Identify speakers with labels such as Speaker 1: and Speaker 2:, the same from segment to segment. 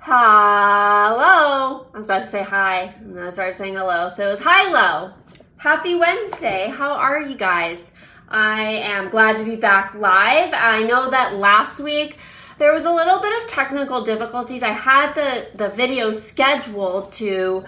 Speaker 1: Hello. I was about to say hi, and then I started saying hello. So it was hi-lo. Happy Wednesday. How are you guys? I am glad to be back live. I know that last week there was a little bit of technical difficulties. I had the video scheduled to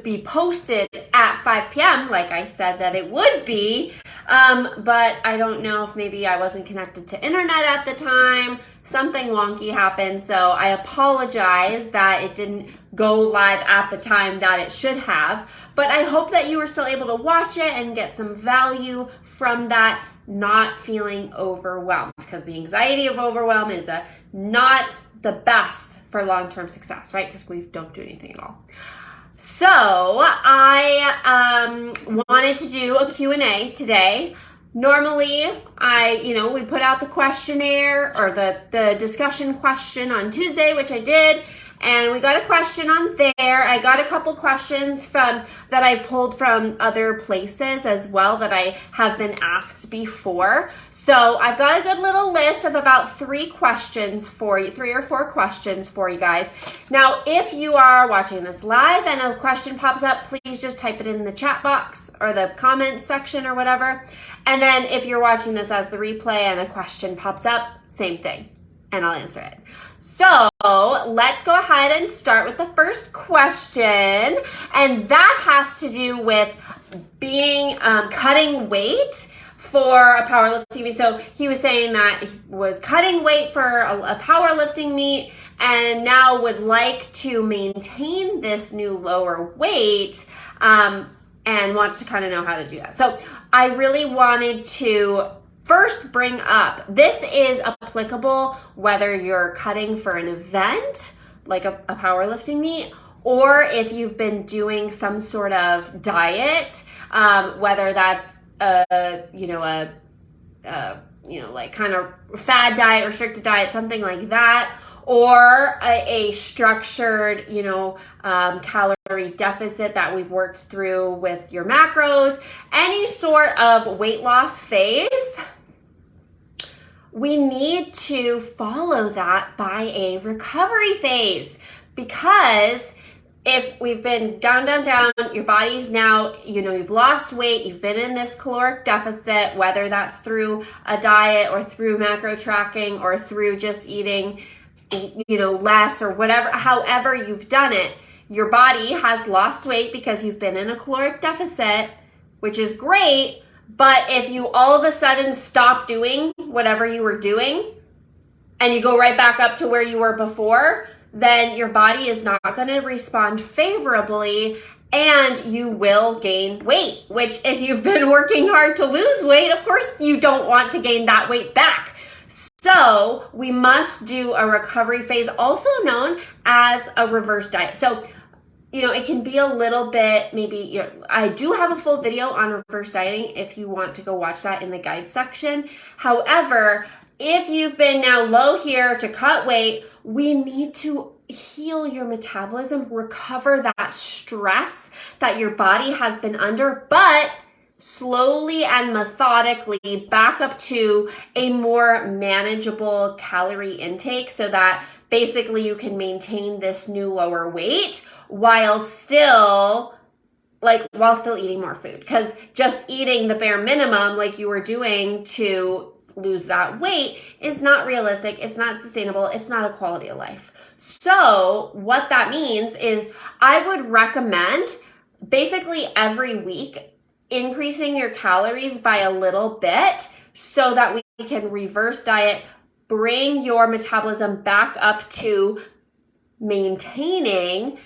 Speaker 1: be posted at 5 p.m. like I said that it would be. But I don't know if maybe I wasn't connected to internet at the time. Something wonky happened. So I apologize that it didn't go live at the time that it should have. But I hope that you were still able to watch it and get some value from that. Not feeling overwhelmed, because the anxiety of overwhelm is not the best for long-term success, right? Because we don't do anything at all. So I wanted to do a Q&A today. Normally, we put out the questionnaire or the discussion question on Tuesday, which I did. And we got a question on there. I got a couple questions that I pulled from other places as well that I have been asked before. So I've got a good little list of about 3 questions for you, 3 or 4 questions for you guys. Now, if you are watching this live and a question pops up, please just type it in the chat box or the comments section or whatever. And then if you're watching this as the replay and a question pops up, same thing, and I'll answer it. So let's go ahead and start with the first question, and that has to do with being cutting weight for a powerlifting meet. So he was saying that he was cutting weight for a powerlifting meet and now would like to maintain this new lower weight and wants to kind of know how to do that. So I really wanted to first bring up, this is applicable whether you're cutting for an event, like a powerlifting meet, or if you've been doing some sort of diet, whether that's like kind of fad diet, restricted diet, something like that, or a structured, calorie deficit that we've worked through with your macros, any sort of weight loss phase. We need to follow that by a recovery phase, because if we've been down, your body's now, you've lost weight, you've been in this caloric deficit, whether that's through a diet or through macro tracking or through just eating, less or whatever, however you've done it, your body has lost weight because you've been in a caloric deficit, which is great. But if you all of a sudden stop doing whatever you were doing and you go right back up to where you were before, then your body is not going to respond favorably and you will gain weight, which if you've been working hard to lose weight, of course you don't want to gain that weight back. So we must do a recovery phase, also known as a reverse diet. So it can be a little bit, maybe, I do have a full video on reverse dieting if you want to go watch that in the guide section. However, if you've been now low here to cut weight, we need to heal your metabolism, recover that stress that your body has been under, but slowly and methodically back up to a more manageable calorie intake so that basically you can maintain this new lower weight while still eating more food. Because just eating the bare minimum like you were doing to lose that weight is not realistic, it's not sustainable, it's not a quality of life. So what that means is I would recommend basically every week increasing your calories by a little bit so that we can reverse diet, bring your metabolism back up to maintaining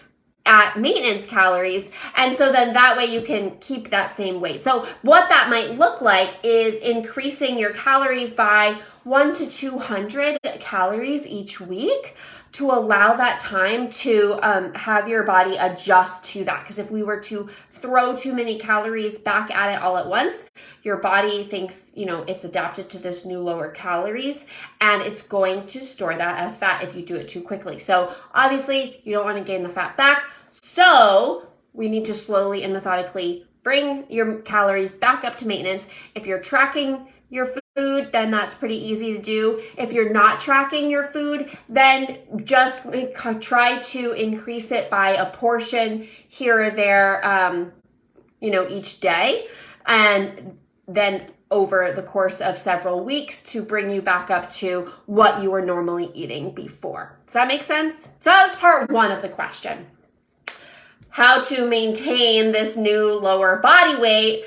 Speaker 1: at maintenance calories. And so then that way you can keep that same weight. So what that might look like is increasing your calories by 100 to 200 calories each week to allow that time to have your body adjust to that. Because if we were to throw too many calories back at it all at once, your body thinks, it's adapted to this new lower calories and it's going to store that as fat if you do it too quickly. So obviously you don't want to gain the fat back. So we need to slowly and methodically bring your calories back up to maintenance. If you're tracking your food, then that's pretty easy to do. If you're not tracking your food, then just try to increase it by a portion here or there, each day. And then over the course of several weeks to bring you back up to what you were normally eating before. Does that make sense? So that was part one of the question. How to maintain this new lower body weight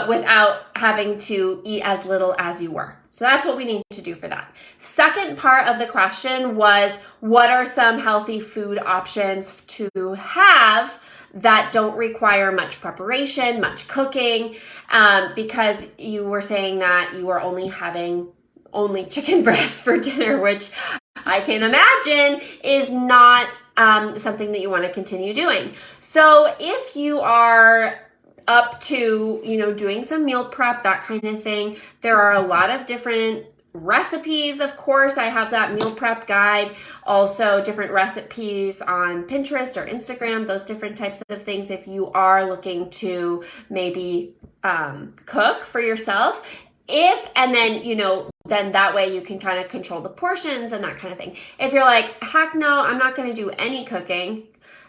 Speaker 1: without having to eat as little as you were. So that's what we need to do for that. Second part of the question was, what are some healthy food options to have that don't require much preparation, much cooking, because you were saying that you were only having chicken breast for dinner, which I can imagine is not something that you want to continue doing. So if you are up to, doing some meal prep, that kind of thing, there are a lot of different recipes. Of course, I have that meal prep guide, also different recipes on Pinterest or Instagram, those different types of things if you are looking to maybe cook for yourself. Then that way you can kind of control the portions and that kind of thing. If you're like, heck no, I'm not going to do any cooking,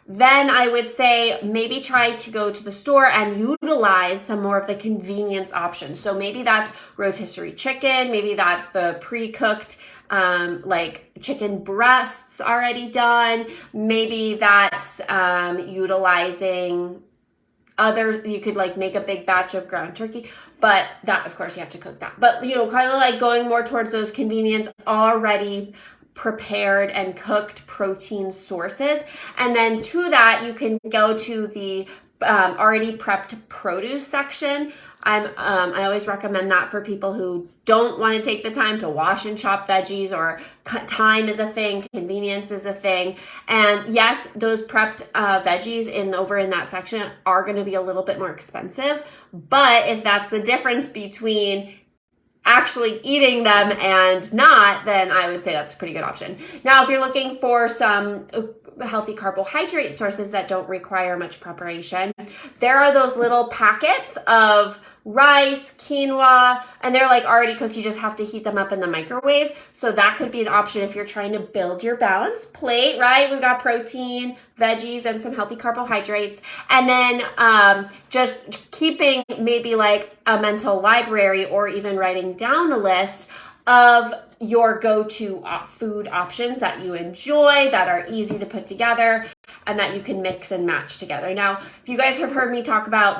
Speaker 1: then I would say maybe try to go to the store and utilize some more of the convenience options. So maybe that's rotisserie chicken, maybe that's the pre-cooked like chicken breasts already done, maybe that's utilizing you could like make a big batch of ground turkey, but that, of course, you have to cook that. But, kind of like going more towards those convenience, already prepared and cooked protein sources. And then to that, you can go to the already prepped produce section. I always recommend that for people who don't want to take the time to wash and chop veggies, or time is a thing, convenience is a thing. And yes, those prepped veggies over in that section are going to be a little bit more expensive. But if that's the difference between actually eating them and not, then I would say that's a pretty good option. Now, if you're looking for some healthy carbohydrate sources that don't require much preparation, there are those little packets of rice, quinoa, and they're like already cooked. You just have to heat them up in the microwave. So that could be an option if you're trying to build your balanced plate, right? We've got protein, veggies, and some healthy carbohydrates. And then just keeping maybe like a mental library or even writing down a list of your go-to food options that you enjoy, that are easy to put together, and that you can mix and match together. Now, if you guys have heard me talk about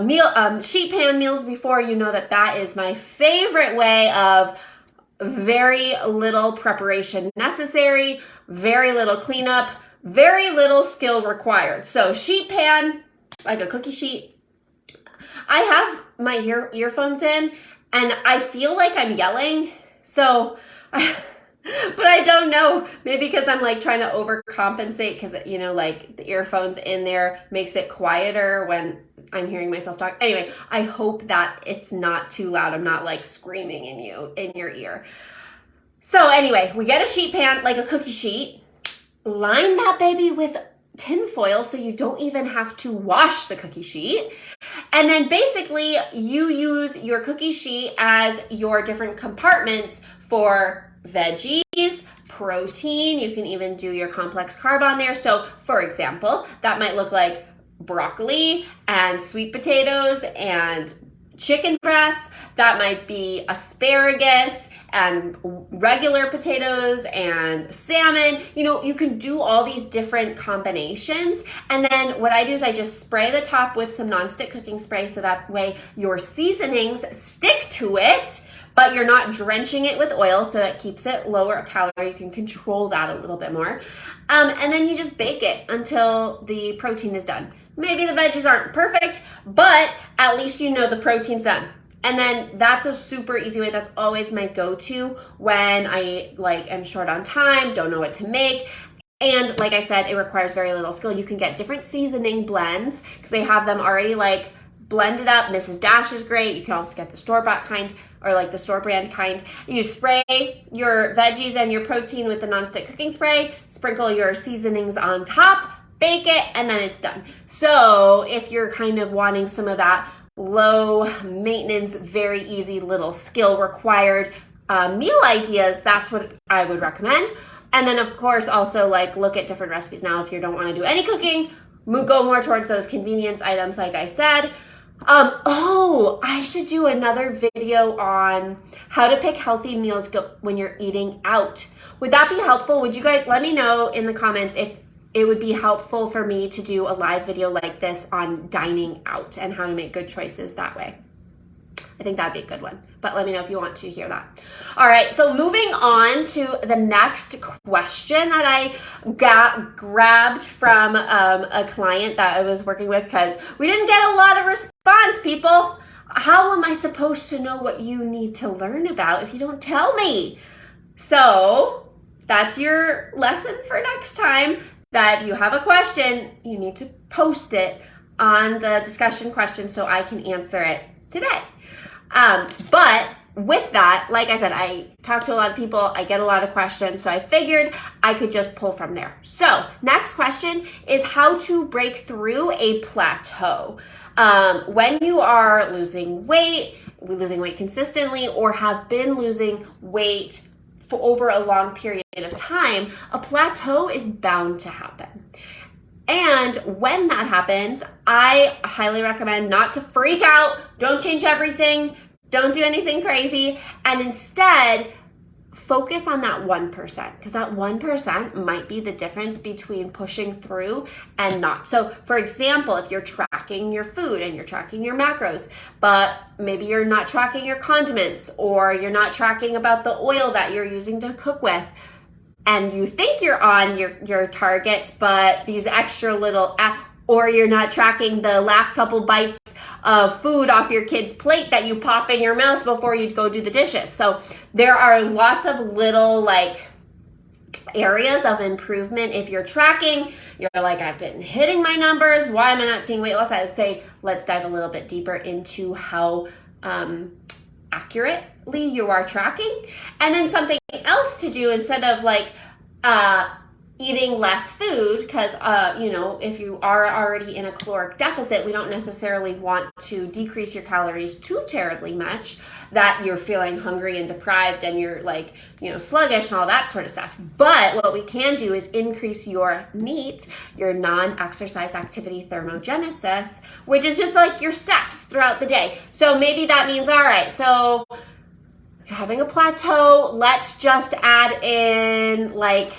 Speaker 1: sheet pan meals before, you know that is my favorite way of very little preparation necessary, very little cleanup, very little skill required. So sheet pan, like a cookie sheet. I have my earphones in, and I feel like I'm yelling. So, but I don't know, maybe because I'm like trying to overcompensate because, like the earphones in there makes it quieter when I'm hearing myself talk. Anyway, I hope that it's not too loud. I'm not like screaming in your ear. So anyway, we get a sheet pan, like a cookie sheet, line that baby with tin foil so you don't even have to wash the cookie sheet. And then basically you use your cookie sheet as your different compartments for veggies, protein. You can even do your complex carb on there. So for example, that might look like broccoli and sweet potatoes and chicken breasts. That might be asparagus and regular potatoes and salmon. You can do all these different combinations. And then what I do is I just spray the top with some nonstick cooking spray so that way your seasonings stick to it, but you're not drenching it with oil, so that keeps it lower calorie. You can control that a little bit more. And then you just bake it until the protein is done. Maybe the veggies aren't perfect, but at least the protein's done. And then that's a super easy way. That's always my go-to when I am short on time, don't know what to make. And like I said, it requires very little skill. You can get different seasoning blends because they have them already blended up. Mrs. Dash is great. You can also get the store-bought kind or the store brand kind. You spray your veggies and your protein with the nonstick cooking spray, sprinkle your seasonings on top, bake it, and then it's done. So if you're kind of wanting some of that low maintenance, very easy, little skill required meal ideas, that's what I would recommend. And then of course also like look at different recipes. Now if you don't want to do any cooking, go more towards those convenience items like I said. I should do another video on how to pick healthy meals when you're eating out. Would that be helpful? Would you guys let me know in the comments if it would be helpful for me to do a live video like this on dining out and how to make good choices that way? I think that'd be a good one, but let me know if you want to hear that. All right, so moving on to the next question that I grabbed from a client that I was working with because we didn't get a lot of response, people. How am I supposed to know what you need to learn about if you don't tell me? So that's your lesson for next time, that if you have a question, you need to post it on the discussion question so I can answer it today. But with that, like I said, I talk to a lot of people, I get a lot of questions, so I figured I could just pull from there. So next question is how to break through a plateau. When you are losing weight consistently, or have been losing weight for over a long period of time, a plateau is bound to happen. And when that happens, I highly recommend not to freak out, don't change everything, don't do anything crazy, and instead focus on that 1%, because that 1% might be the difference between pushing through and not. So for example, if you're tracking your food and you're tracking your macros, but maybe you're not tracking your condiments, or you're not tracking about the oil that you're using to cook with, and you think you're on your targets, but these extra little, or you're not tracking the last couple bites of food off your kid's plate that you pop in your mouth before you go do the dishes. So there are lots of little like areas of improvement. If you're tracking, you're like, I've been hitting my numbers, why am I not seeing weight loss? I would say, let's dive a little bit deeper into how accurately you are tracking. And then something else to do, instead of like eating less food, because if you are already in a caloric deficit, we don't necessarily want to decrease your calories too terribly much that you're feeling hungry and deprived and you're like sluggish and all that sort of stuff. But what we can do is increase your NEAT, your non-exercise activity thermogenesis, which is just like your steps throughout the day. So maybe that means, all right, so you're having a plateau, let's just add in like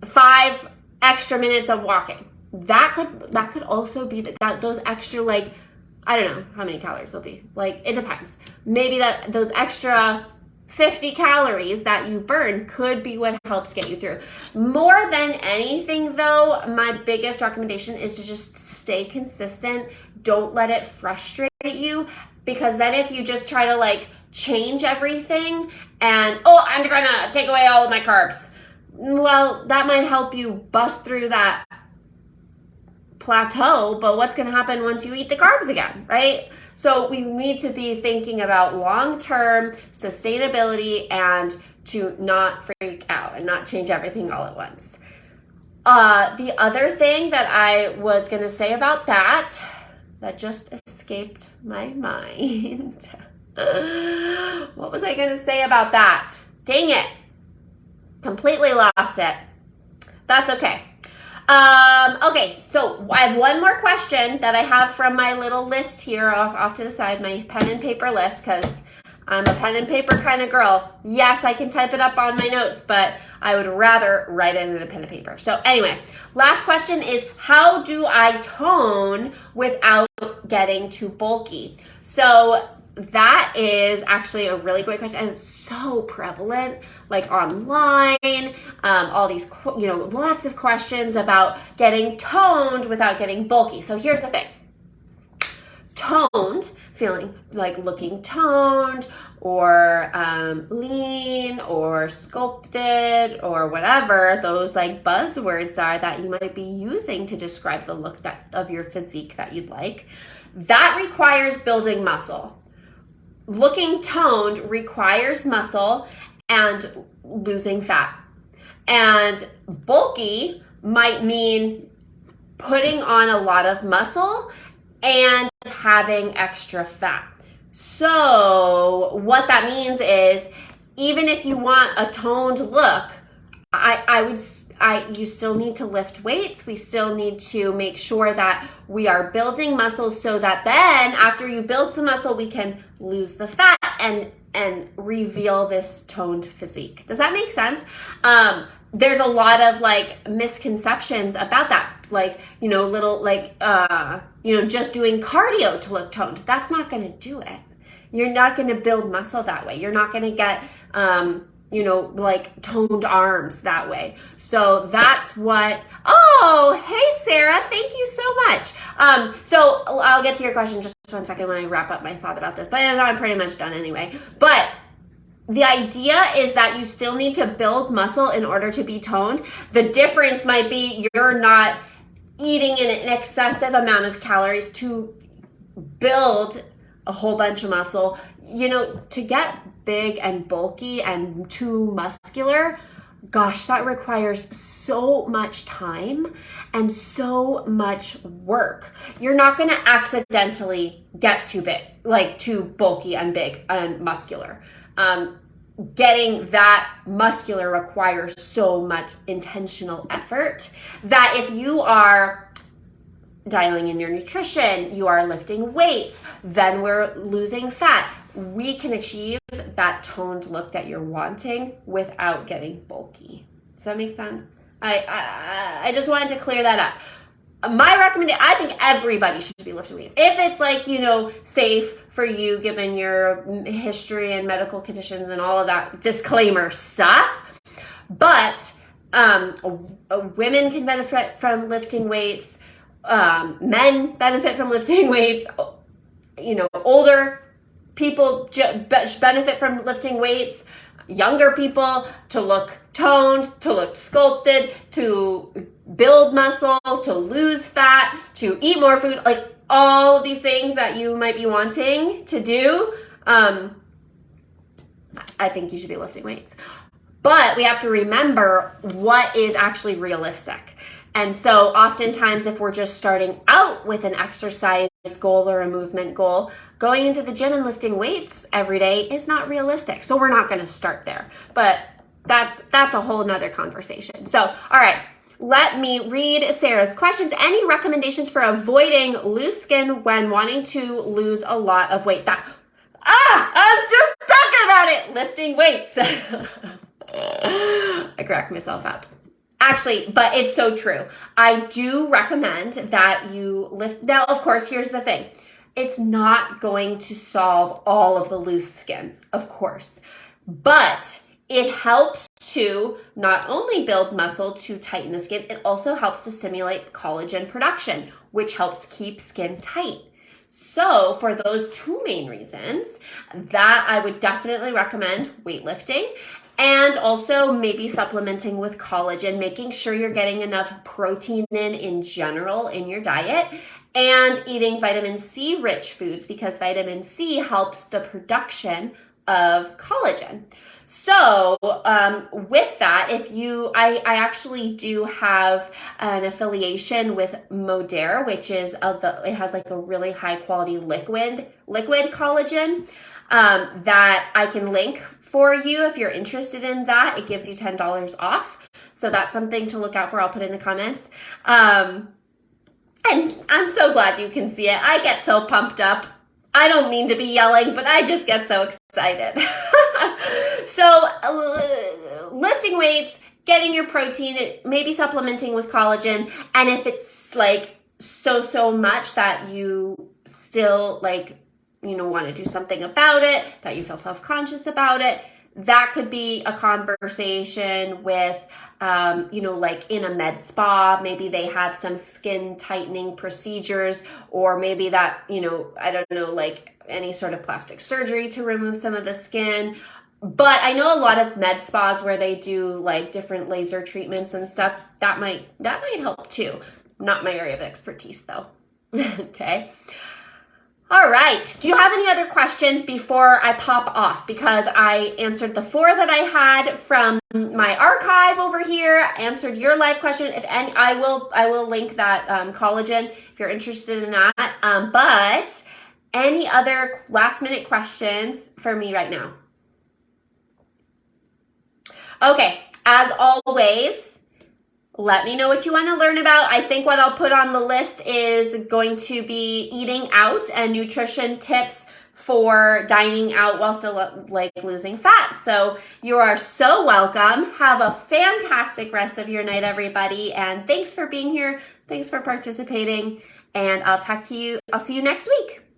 Speaker 1: 5 extra minutes of walking. That could also be those extra, like, I don't know how many calories they'll be. Like, it depends. Maybe those extra 50 calories that you burn could be what helps get you through. More than anything though, my biggest recommendation is to just stay consistent. Don't let it frustrate you, because then if you just try to like change everything and, I'm gonna take away all of my carbs, well, that might help you bust through that plateau, but what's going to happen once you eat the carbs again, right? So we need to be thinking about long-term sustainability and to not freak out and not change everything all at once. The other thing that I was going to say about that just escaped my mind. What was I going to say about that? Dang it. Completely lost it. That's okay. Okay, so I have one more question that I have from my little list here off to the side, my pen and paper list, because I'm a pen and paper kind of girl. Yes, I can type it up on my notes, but I would rather write it in a pen and paper. So anyway, last question is, how do I tone without getting too bulky? So that is actually a really great question, and it's so prevalent, like online, all these, lots of questions about getting toned without getting bulky. So here's the thing. Toned, feeling like looking toned or lean or sculpted or whatever those like buzzwords are that you might be using to describe the look of your physique that you'd like, that requires building muscle. Looking toned requires muscle and losing fat. And bulky might mean putting on a lot of muscle and having extra fat. So what that means is even if you want a toned look, you still need to lift weights. We still need to make sure that we are building muscle so that then after you build some muscle, we can lose the fat and reveal this toned physique. Does that make sense? There's a lot of like misconceptions about that. Like, just doing cardio to look toned. That's not going to do it. You're not going to build muscle that way. You're not going to get, toned arms that way. So that's what, oh, hey, Sarah, thank you so much. So I'll get to your question just 1 second when I wrap up my thought about this, but I'm pretty much done anyway. But the idea is that you still need to build muscle in order to be toned. The difference might be you're not eating an excessive amount of calories to build a whole bunch of muscle. To get big and bulky and too muscular, gosh, that requires so much time and so much work. You're not going to accidentally get too big, like too bulky and big and muscular. Getting that muscular requires so much intentional effort that if you are dialing in your nutrition, you are lifting weights, then we're losing fat, we can achieve that toned look that you're wanting without getting bulky. Does that make sense? I just wanted to clear that up. My recommendation, I think everybody should be lifting weights. If it's like, safe for you, given your history and medical conditions and all of that disclaimer stuff. But women can benefit from lifting weights. Men benefit from lifting weights. Older people benefit from lifting weights. Younger people to look toned, to look sculpted, to build muscle, to lose fat, to eat more food, like all of these things that you might be wanting to do. I think you should be lifting weights. But we have to remember what is actually realistic. And so oftentimes if we're just starting out with an exercise goal or a movement goal, going into the gym and lifting weights every day is not realistic. So we're not going to start there. But that's a whole nother conversation. So, all right, let me read Sarah's questions. Any recommendations for avoiding loose skin when wanting to lose a lot of weight? I was just talking about it, lifting weights. I cracked myself up. Actually, but it's so true. I do recommend that you lift. Now, of course, here's the thing. It's not going to solve all of the loose skin, of course, but it helps to not only build muscle to tighten the skin, it also helps to stimulate collagen production, which helps keep skin tight. So for those two main reasons, that I would definitely recommend weightlifting. And also maybe supplementing with collagen, making sure you're getting enough protein in general in your diet, and eating vitamin C rich foods because vitamin C helps the production of collagen. So with that, I actually do have an affiliation with Modere, which is it has like a really high quality liquid collagen that I can link for you if you're interested in that. It gives you $10 off. So that's something to look out for. I'll put in the comments. And I'm so glad you can see it. I get so pumped up. I don't mean to be yelling, but I just get so excited. So lifting weights, getting your protein, maybe supplementing with collagen. And if it's like so much that you still want to do something about it, that you feel self-conscious about it, that could be a conversation with, in a med spa, maybe they have some skin tightening procedures, or maybe that, any sort of plastic surgery to remove some of the skin. But I know a lot of med spas where they do like different laser treatments and stuff. That might help too. Not my area of expertise though. Okay. All right. Do you have any other questions before I pop off? Because I answered the 4 that I had from my archive over here. I answered your live question. I will link that collagen if you're interested in that. But any other last minute questions for me right now? Okay, as always, let me know what you want to learn about. I think what I'll put on the list is going to be eating out and nutrition tips for dining out while still like losing fat. So you are so welcome. Have a fantastic rest of your night, everybody. And thanks for being here. Thanks for participating. And I'll see you next week.